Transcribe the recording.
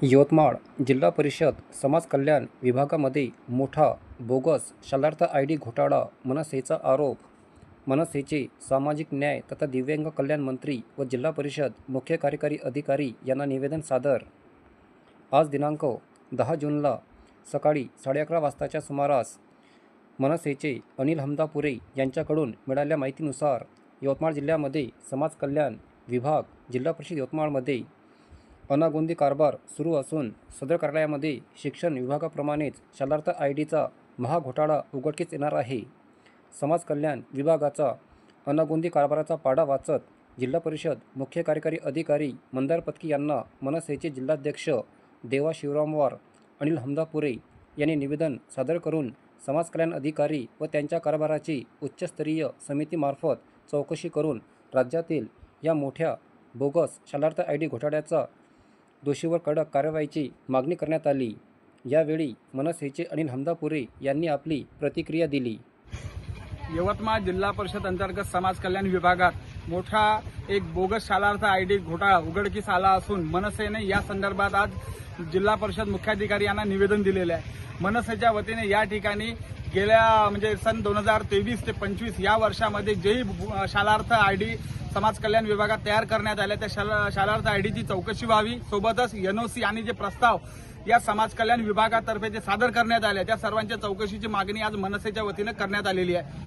यवतमाळ जिल्हा परिषद समाज कल्याण विभागामध्ये मोठा बोगस शालार्थ ID घोटाळा मनसेचा आरोप। मनसेचे सामाजिक न्याय तथा दिव्यांग कल्याण मंत्री व जिल्हा परिषद मुख्य कार्यकारी अधिकारी यांना निवेदन सादर। आज दिनांक 10 जूनला सकाळी 11:30 वाजताच्या सुमारास मनसेचे अनिल हमदापुरे यांच्याकडून मिळालेल्या माहितीनुसार यवतमाळ जिल्ह्यामध्ये समाज कल्याण विभाग जिल्हा परिषद यवतमाळमध्ये अनागोंदी कारभार सुरू असून सदर कार्यालयामध्ये शिक्षण विभागाप्रमाणेच शालार्थ IDचा महाघोटाळा उघडकीस येणार आहे। समाज कल्याण विभागाचा अनागोंदी कारभाराचा पाढा वाचत जिल्हा परिषद मुख्य कार्यकारी अधिकारी मंदार पत्की यांना मनसेचे जिल्हाध्यक्ष देवा शिवरामवार अनिल हमदापुरे यांनी निवेदन सादर करून समाज कल्याण अधिकारी व त्यांच्या कारभाराची उच्चस्तरीय समितीमार्फत चौकशी करून राज्यातील या मोठ्या बोगस शालार्थ ID घोटाळ्याचा दोषीवर कडक कारवाईची मागणी करण्यात आली। यावेळी मनसेचे अनिल हमदापुरे यांनी आपली प्रतिक्रिया दिली। यवतमाळ जिल्हा परिषद अंतर्गत समाज कल्याण विभागात मोठा एक बोगस शालार्थ ID घोटाळा उघडकीस आला असून मनसेने या संदर्भात आज जिल्हा परिषद मुख्याधिकारी यांना निवेदन दिलेले आहे। मनसेच्या वतीने या ठिकाणी गेल्या सन 2023 ते 25 या वर्षामध्ये जेही शालार्थ ID समाज कल्याण विभागात तयार करण्यात आल्या त्या शालार्थ IDची चौकशी व्हावी, सोबतच NOC आणि जे प्रस्ताव या समाज कल्याण विभागातर्फे जे सादर करण्यात आले त्या सर्वांच्या चौकशीची मागणी आज मनसेच्या वतीने करण्यात आलेली आहे।